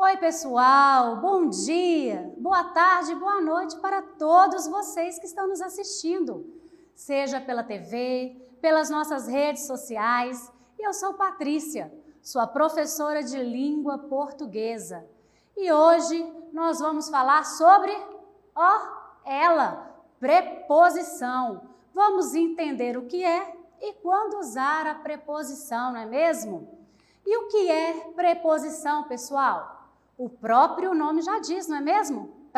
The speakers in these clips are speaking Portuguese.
Oi, pessoal! Bom dia, boa tarde, boa noite para todos vocês que estão nos assistindo, seja pela TV, pelas nossas redes sociais. E eu sou Patrícia, sua professora de língua portuguesa. E hoje nós vamos falar sobre, preposição. Vamos entender o que é e quando usar a preposição, não é mesmo? E o que é preposição, pessoal? O próprio nome já diz, não é mesmo?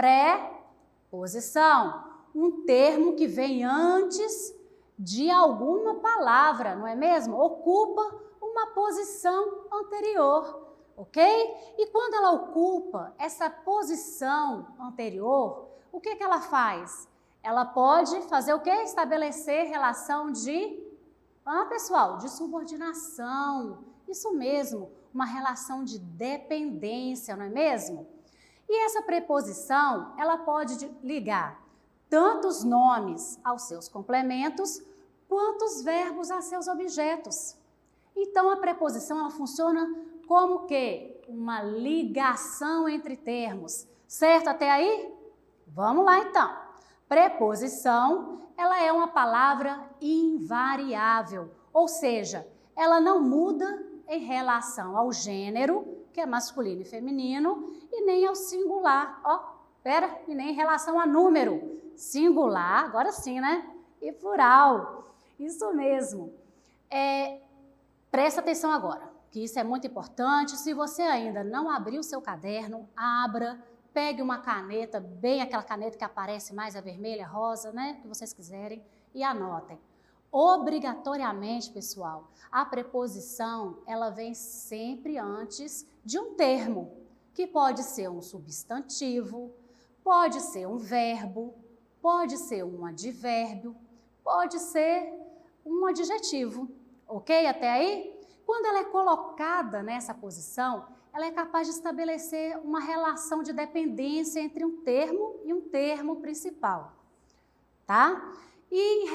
Preposição, um termo que vem antes de alguma palavra, não é mesmo? Ocupa uma posição anterior, ok? E quando ela ocupa essa posição anterior, o que ela faz? Ela pode fazer o quê? Estabelecer relação de, pessoal, de subordinação, isso mesmo, uma relação de dependência, não é mesmo? E essa preposição, ela pode ligar tanto os nomes aos seus complementos, quanto os verbos a seus objetos. Então, a preposição, ela funciona como que? Uma ligação entre termos, certo até aí? Vamos lá, então. Preposição, ela é uma palavra invariável, ou seja, ela não muda em relação ao gênero, que é masculino e feminino, e nem ao singular, e nem em relação a número, singular, agora sim, né? E plural, isso mesmo. Presta atenção agora, que isso é muito importante. Se você ainda não abriu o seu caderno, abra, pegue uma caneta, bem aquela caneta que aparece mais a vermelha, rosa, né? Que vocês quiserem, e anotem. Obrigatoriamente, pessoal, a preposição, ela vem sempre antes de um termo, que pode ser um substantivo, pode ser um verbo, pode ser um advérbio, pode ser um adjetivo, ok? Até aí? Quando ela é colocada nessa posição, ela é capaz de estabelecer uma relação de dependência entre um termo e um termo principal, tá? E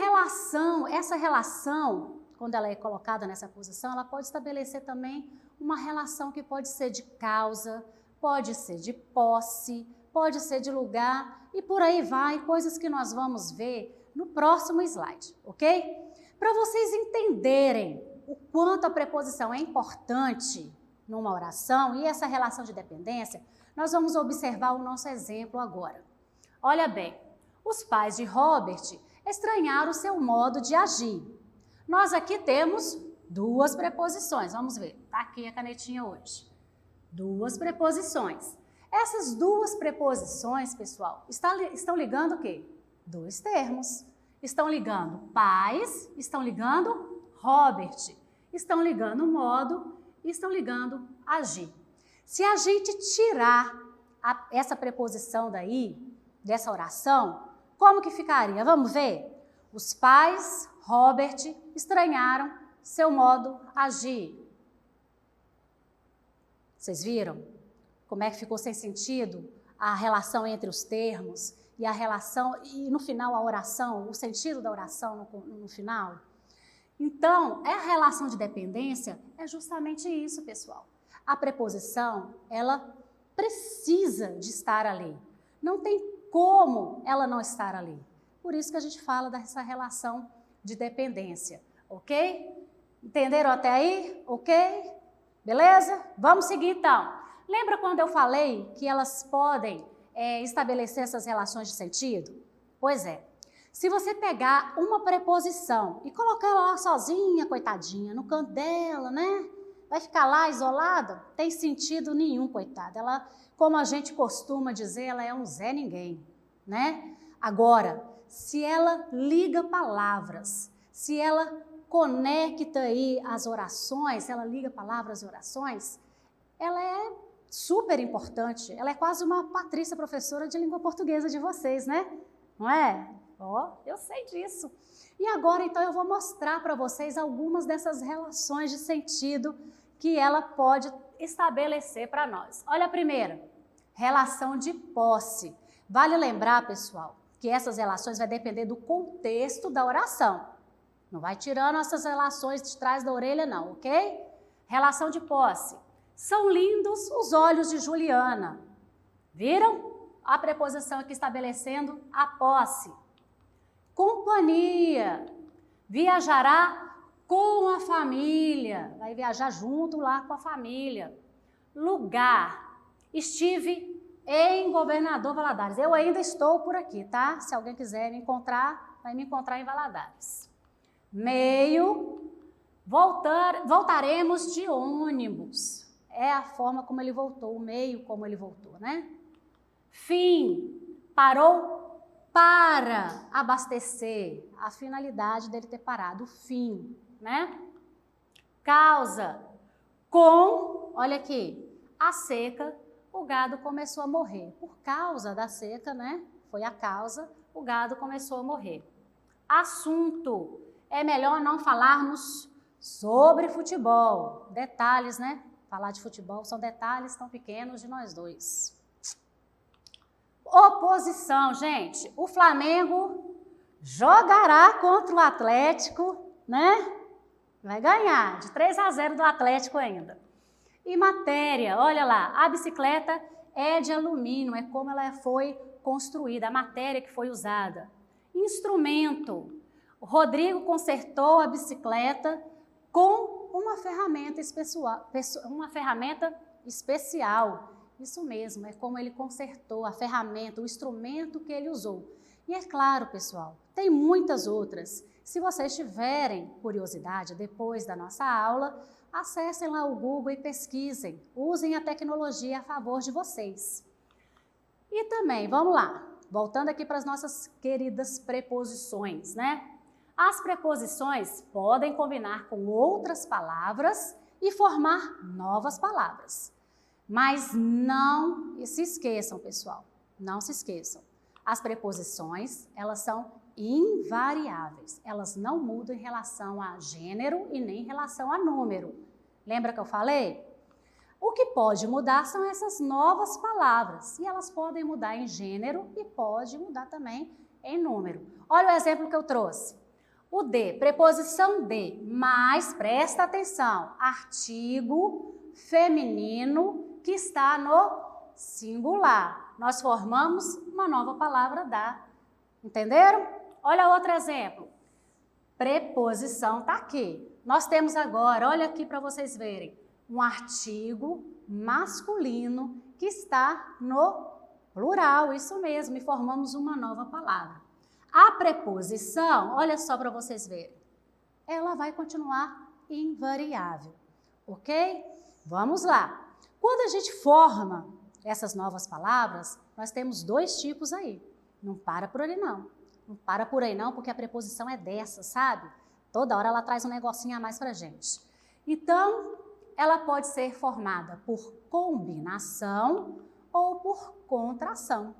essa relação, quando ela é colocada nessa posição, ela pode estabelecer também uma relação que pode ser de causa, pode ser de posse, pode ser de lugar e por aí vai, coisas que nós vamos ver no próximo slide, ok? Para vocês entenderem o quanto a preposição é importante numa oração e essa relação de dependência, nós vamos observar o nosso exemplo agora. Olha bem, os pais de Robert estranharam o seu modo de agir. Nós aqui temos duas preposições, vamos ver, tá aqui a canetinha hoje. Duas preposições. Essas duas preposições, pessoal, estão ligando o quê? Dois termos. Estão ligando pais, estão ligando Robert, estão ligando modo e estão ligando agir. Se a gente tirar essa preposição daí, dessa oração, como que ficaria? Vamos ver? Os pais, Robert, estranharam seu modo agir. Vocês viram? Como é que ficou sem sentido a relação entre os termos e a relação, e no final a oração, o sentido da oração no final? Então, a relação de dependência é justamente isso, pessoal. A preposição, ela precisa de estar ali. Não tem como ela não estar ali. Por isso que a gente fala dessa relação de dependência, ok? Entenderam até aí? Ok? Beleza? Vamos seguir então. Lembra quando eu falei que elas podem estabelecer essas relações de sentido? Pois é. Se você pegar uma preposição e colocar ela lá sozinha, coitadinha, no canto dela, né? Vai ficar lá isolada? Tem sentido nenhum, coitada. Ela, como a gente costuma dizer, ela é um Zé Ninguém, né? Agora, se ela liga palavras, se ela conecta aí as orações, ela liga palavras e orações, ela é super importante. Ela é quase uma Patrícia, professora de língua portuguesa de vocês, né? Não é? Eu sei disso. E agora, então, eu vou mostrar para vocês algumas dessas relações de sentido que ela pode estabelecer para nós. Olha a primeira, relação de posse. Vale lembrar, pessoal, que essas relações vai depender do contexto da oração. Não vai tirando essas relações de trás da orelha, não, ok? Relação de posse. São lindos os olhos de Juliana. Viram? A preposição aqui estabelecendo a posse. Companhia. Viajará com a família. Vai viajar junto lá com a família. Lugar. Estive em Governador Valadares. Eu ainda estou por aqui, tá? Se alguém quiser me encontrar, vai me encontrar em Valadares. Meio. Voltaremos de ônibus. É a forma como ele voltou, o meio como ele voltou, né? Fim. Parou para abastecer. A finalidade dele ter parado, o fim, né? Causa. Com, olha aqui, a seca, o gado começou a morrer. Por causa da seca, né? Foi a causa, o gado começou a morrer. Assunto. É melhor não falarmos sobre futebol. Detalhes, né? Falar de futebol são detalhes tão pequenos de nós dois. Oposição, gente. O Flamengo jogará contra o Atlético, né? Vai ganhar, de 3-0 do Atlético ainda. E matéria, olha lá, a bicicleta é de alumínio, é como ela foi construída, a matéria que foi usada. Instrumento. O Rodrigo consertou a bicicleta com uma ferramenta especial. Isso mesmo, é como ele consertou a ferramenta, o instrumento que ele usou. E é claro, pessoal, tem muitas outras. Se vocês tiverem curiosidade depois da nossa aula, acessem lá o Google e pesquisem. Usem a tecnologia a favor de vocês. E também, vamos lá, voltando aqui para as nossas queridas preposições, né? As preposições podem combinar com outras palavras e formar novas palavras. Mas não se esqueçam, pessoal, não se esqueçam. As preposições, elas são invariáveis. Elas não mudam em relação a gênero e nem em relação a número. Lembra que eu falei? O que pode mudar são essas novas palavras. E elas podem mudar em gênero e pode mudar também em número. Olha o exemplo que eu trouxe. O de, preposição de, mas presta atenção, artigo feminino que está no singular. Nós formamos uma nova palavra da. Entenderam? Olha outro exemplo. Preposição está aqui. Nós temos agora, olha aqui para vocês verem, um artigo masculino que está no plural, isso mesmo, e formamos uma nova palavra. A preposição, olha só para vocês verem, ela vai continuar invariável, ok? Vamos lá. Quando a gente forma essas novas palavras, nós temos dois tipos aí. Não para por aí não. Não para por aí não, porque a preposição é dessa, sabe? Toda hora ela traz um negocinho a mais para a gente. Então, ela pode ser formada por combinação ou por contração.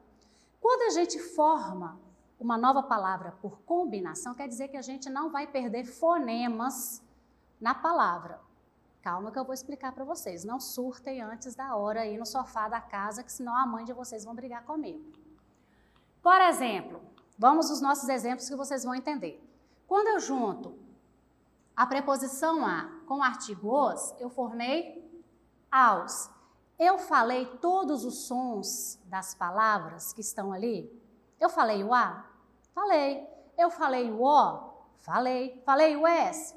Quando a gente forma uma nova palavra por combinação, quer dizer que a gente não vai perder fonemas na palavra. Calma que eu vou explicar para vocês. Não surtem antes da hora aí no sofá da casa, que senão a mãe de vocês vão brigar comigo. Por exemplo, vamos aos nossos exemplos que vocês vão entender. Quando eu junto a preposição a com o artigo os, eu formei aos. Eu falei todos os sons das palavras que estão ali? Eu falei o a? Falei. Eu falei o o? Falei. Falei o s?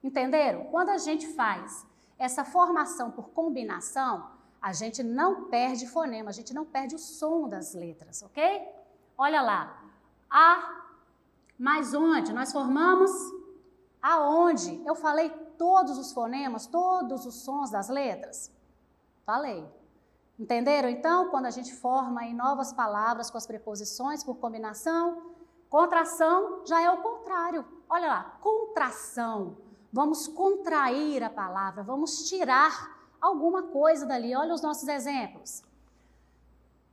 Entenderam? Quando a gente faz essa formação por combinação, a gente não perde fonema, a gente não perde o som das letras, ok? Olha lá. A, mais onde? Nós formamos aonde? Eu falei todos os fonemas, todos os sons das letras? Falei. Entenderam? Então, quando a gente forma aí novas palavras com as preposições por combinação, contração já é o contrário. Olha lá, contração. Vamos contrair a palavra, vamos tirar alguma coisa dali. Olha os nossos exemplos.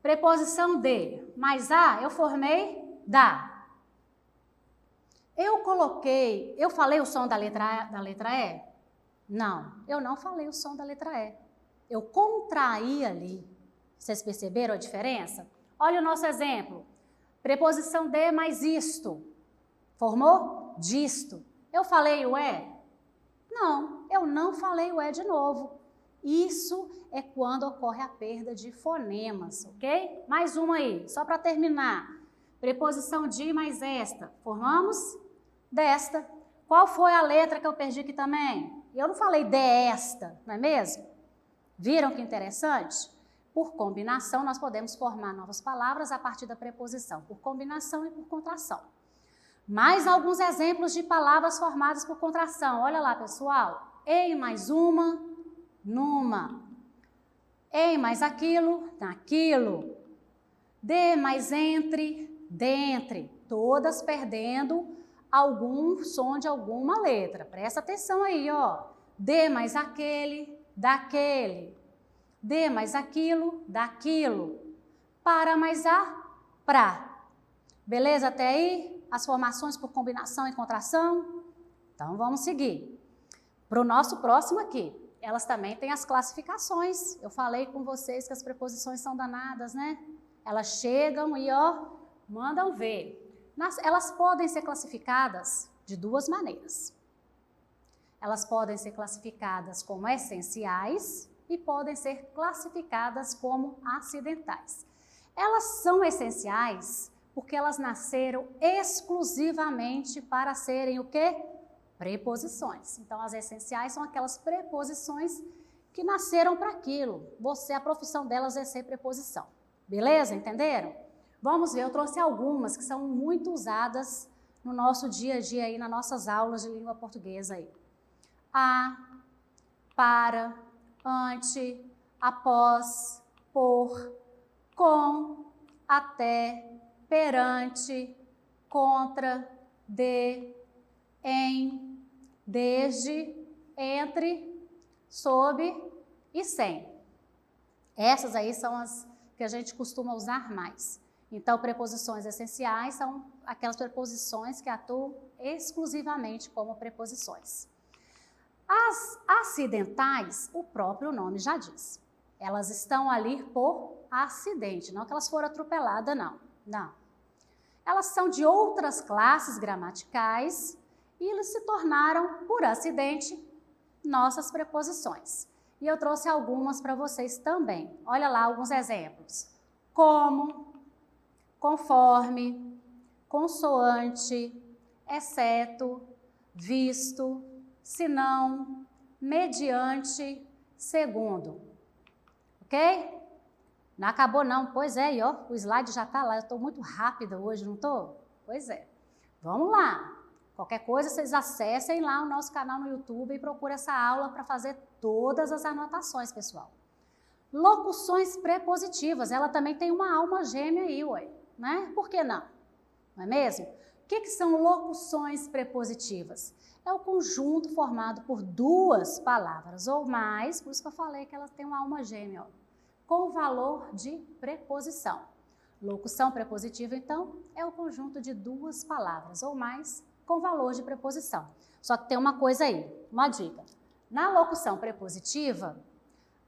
Preposição de, mais a, eu formei da. Eu falei o som da letra E? Não, eu não falei o som da letra E. Eu contraí ali. Vocês perceberam a diferença? Olha o nosso exemplo. Preposição de mais isto. Formou? Disto. Eu falei o E? Não, eu não falei o E de novo. Isso é quando ocorre a perda de fonemas, ok? Mais uma aí, só para terminar. Preposição de mais esta. Formamos desta. Qual foi a letra que eu perdi aqui também? Eu não falei desta, não é mesmo? Viram que interessante? Por combinação, nós podemos formar novas palavras a partir da preposição, por combinação e por contração. Mais alguns exemplos de palavras formadas por contração. Olha lá, pessoal. Em mais uma, numa. Em mais aquilo, naquilo. De mais entre, dentre. Todas perdendo algum som de alguma letra. Presta atenção aí, ó. De mais aquele, daquele. De mais aquilo, daquilo. Para mais a, pra. Beleza até aí? As formações por combinação e contração? Então, vamos seguir. Para o nosso próximo aqui. Elas também têm as classificações. Eu falei com vocês que as preposições são danadas, né? Elas chegam e, ó, mandam ver. Elas podem ser classificadas de duas maneiras. Elas podem ser classificadas como essenciais e podem ser classificadas como acidentais. Elas são essenciais porque elas nasceram exclusivamente para serem o quê? Preposições. Então, as essenciais são aquelas preposições que nasceram para aquilo. A profissão delas é ser preposição. Beleza? Entenderam? Vamos ver, eu trouxe algumas que são muito usadas no nosso dia a dia aí, nas nossas aulas de língua portuguesa aí. A, para, ante, após, por, com, até, perante, contra, de, em, desde, entre, sob e sem. Essas aí são as que a gente costuma usar mais. Então, preposições essenciais são aquelas preposições que atuam exclusivamente como preposições. As acidentais, o próprio nome já diz. Elas estão ali por acidente, não que elas foram atropeladas, não. Não. Elas são de outras classes gramaticais e eles se tornaram, por acidente, nossas preposições. E eu trouxe algumas para vocês também. Olha lá alguns exemplos. Como, conforme, consoante, exceto, visto, senão, mediante, segundo. Ok? Não acabou não, pois é, e ó, o slide já está lá, eu estou muito rápida hoje, não estou? Pois é. Vamos lá. Qualquer coisa, vocês acessem lá o nosso canal no YouTube e procurem essa aula para fazer todas as anotações, pessoal. Locuções prepositivas, ela também tem uma alma gêmea aí, ué, né? Por que não? Não é mesmo? O que são locuções prepositivas? É o conjunto formado por duas palavras ou mais, por isso que eu falei que elas têm uma alma gêmea, ó, com valor de preposição. Locução prepositiva, então, é o conjunto de duas palavras ou mais com valor de preposição. Só que tem uma coisa aí, uma dica. Na locução prepositiva,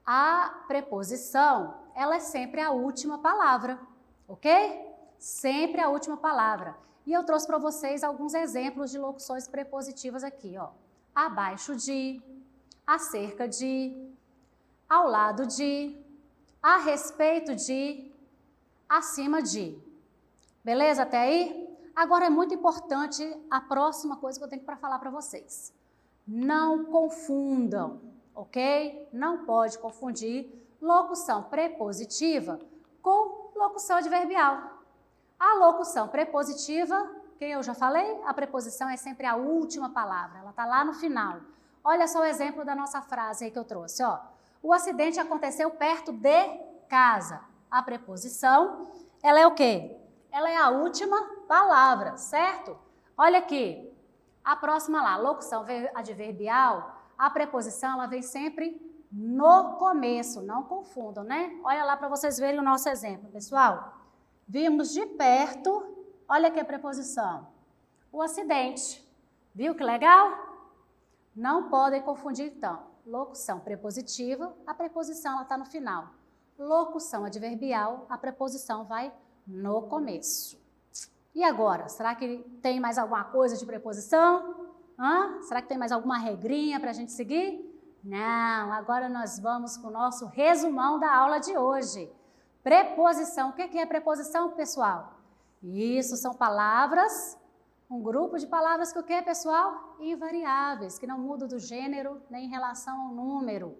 a preposição, ela é sempre a última palavra, ok? Sempre a última palavra. E eu trouxe para vocês alguns exemplos de locuções prepositivas aqui, ó. Abaixo de, acerca de, ao lado de, a respeito de, acima de. Beleza até aí? Agora é muito importante a próxima coisa que eu tenho para falar para vocês. Não confundam, ok? Não pode confundir locução prepositiva com locução adverbial. A locução prepositiva, que eu já falei, a preposição é sempre a última palavra, ela está lá no final. Olha só o exemplo da nossa frase aí que eu trouxe, ó. O acidente aconteceu perto de casa. A preposição, ela é o quê? Ela é a última palavra, certo? Olha aqui, a próxima lá, locução adverbial, a preposição ela vem sempre no começo, não confundam, né? Olha lá para vocês verem o nosso exemplo, pessoal. Vimos de perto, olha aqui a preposição, o acidente. Viu que legal? Não podem confundir então. Locução prepositiva, a preposição está no final. Locução adverbial, a preposição vai no começo. E agora, será que tem mais alguma coisa de preposição? Será que tem mais alguma regrinha para a gente seguir? Não, agora nós vamos com o nosso resumão da aula de hoje. Preposição. O que é preposição, pessoal? Isso, são palavras, um grupo de palavras que o que, pessoal? Invariáveis, que não mudam do gênero nem em relação ao número.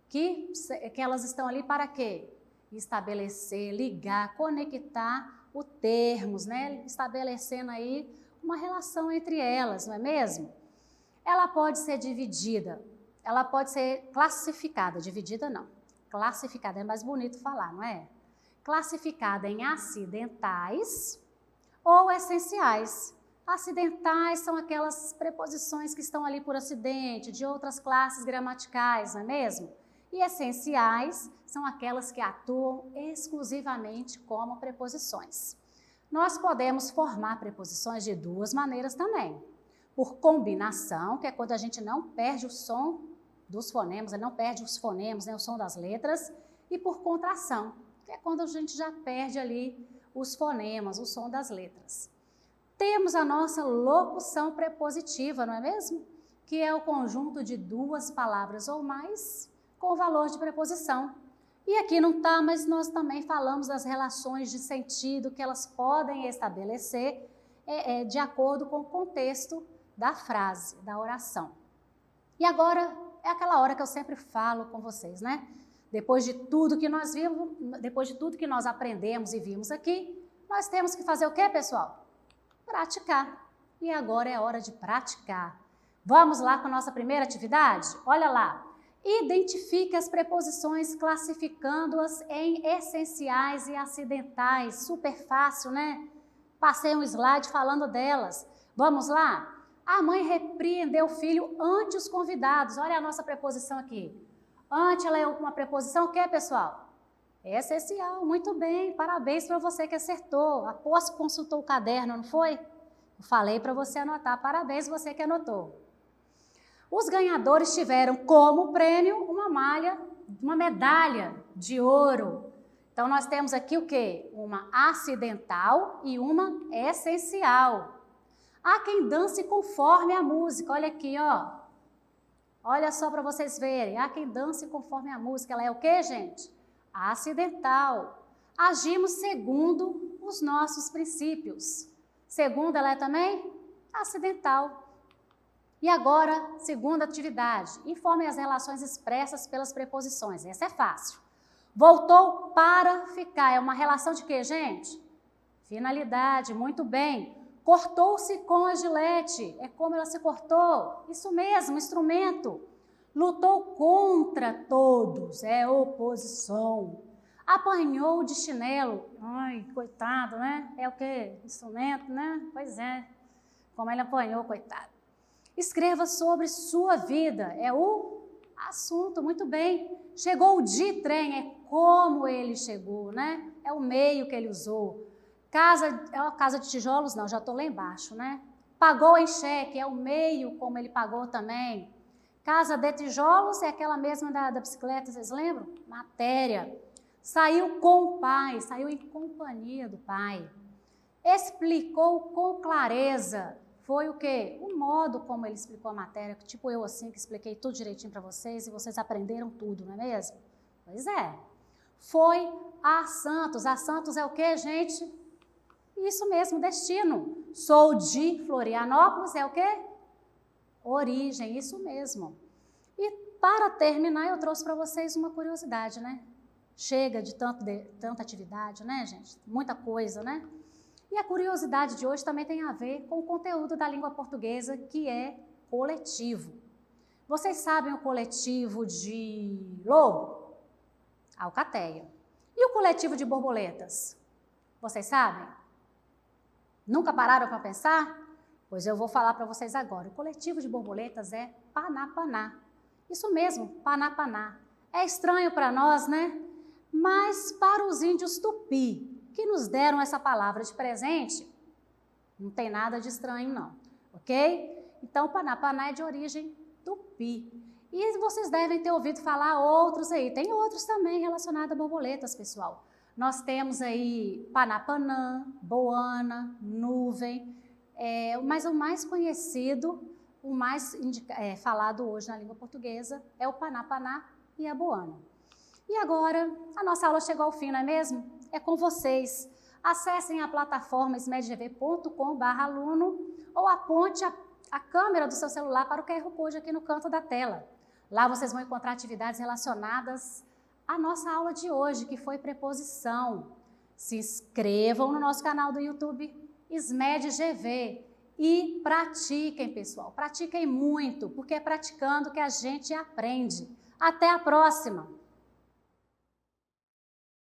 Que elas estão ali para quê? Estabelecer, ligar, conectar os termos, né? Estabelecendo aí uma relação entre elas, não é mesmo? Ela pode ser dividida, ela pode ser classificada, dividida não, classificada é mais bonito falar, não é? Classificada em acidentais ou essenciais. Acidentais são aquelas preposições que estão ali por acidente, de outras classes gramaticais, não é mesmo? E essenciais são aquelas que atuam exclusivamente como preposições. Nós podemos formar preposições de duas maneiras também. Por combinação, que é quando a gente não perde o som dos fonemas, não perde os fonemas, né, o som das letras, e por contração, que é quando a gente já perde ali os fonemas, o som das letras. Temos a nossa locução prepositiva, não é mesmo? Que é o conjunto de duas palavras ou mais com o valor de preposição. E aqui não está, mas nós também falamos das relações de sentido que elas podem estabelecer de acordo com o contexto da frase, da oração. E agora é aquela hora que eu sempre falo com vocês, né? Depois de tudo que nós vimos, depois de tudo que nós aprendemos e vimos aqui, nós temos que fazer o quê, pessoal? Praticar. E agora é hora de praticar. Vamos lá com a nossa primeira atividade? Olha lá. Identifique as preposições classificando-as em essenciais e acidentais. Super fácil, né? Passei um slide falando delas. Vamos lá? A mãe repreendeu o filho ante os convidados. Olha a nossa preposição aqui. Ante, ela é uma preposição o quê, pessoal? É essencial. Muito bem. Parabéns para você que acertou. Após que consultou o caderno, não foi? Eu falei para você anotar. Parabéns você que anotou. Os ganhadores tiveram como prêmio uma medalha de ouro. Então, nós temos aqui o quê? Uma acidental e uma essencial. Há quem dance conforme a música. Olha aqui, ó. Olha só para vocês verem. Há quem dance conforme a música. Ela é o quê, gente? Acidental. Agimos segundo os nossos princípios. Segundo, ela é também acidental. E agora, segunda atividade, informe as relações expressas pelas preposições. Essa é fácil. Voltou para ficar. É uma relação de quê, gente? Finalidade, muito bem. Cortou-se com a gilete. É como ela se cortou. Isso mesmo, instrumento. Lutou contra todos. É oposição. Apanhou de chinelo. Ai, coitado, né? É o quê? Instrumento, né? Pois é. Como ele apanhou, coitado. Escreva sobre sua vida, é o assunto, muito bem. Chegou de trem, é como ele chegou, né? É o meio que ele usou. É uma casa de tijolos? Não, já estou lá embaixo, né? Pagou em cheque, é o meio como ele pagou também. Casa de tijolos é aquela mesma da bicicleta, vocês lembram? Matéria. Saiu com o pai, saiu em companhia do pai. Explicou com clareza. Foi o quê? O modo como ele explicou a matéria, tipo eu assim, que expliquei tudo direitinho para vocês e vocês aprenderam tudo, não é mesmo? Pois é. Foi a Santos. A Santos é o quê, gente? Isso mesmo, destino. Sou de Florianópolis, é o quê? Origem, isso mesmo. E para terminar, eu trouxe para vocês uma curiosidade, né? Chega de tanta atividade, né, gente? Muita coisa, né? E a curiosidade de hoje também tem a ver com o conteúdo da língua portuguesa, que é coletivo. Vocês sabem o coletivo de lobo? Alcateia. E o coletivo de borboletas? Vocês sabem? Nunca pararam para pensar? Pois eu vou falar para vocês agora. O coletivo de borboletas é Panapaná. Isso mesmo, Panapaná. É estranho para nós, né? Mas para os índios tupi, que nos deram essa palavra de presente, não tem nada de estranho não, ok? Então, Panapaná é de origem tupi. E vocês devem ter ouvido falar outros aí, tem outros também relacionados a borboletas, pessoal. Nós temos aí Panapanã, Boana, Nuvem, mas o mais conhecido, o mais falado hoje na língua portuguesa é o Paná-Paná e a Boana. E agora, a nossa aula chegou ao fim, não é mesmo? É com vocês. Acessem a plataforma smedgv.com/aluno ou aponte a câmera do seu celular para o QR Code aqui no canto da tela. Lá vocês vão encontrar atividades relacionadas à nossa aula de hoje, que foi preposição. Se inscrevam no nosso canal do YouTube SMEDGV e pratiquem, pessoal. Pratiquem muito, porque é praticando que a gente aprende. Até a próxima!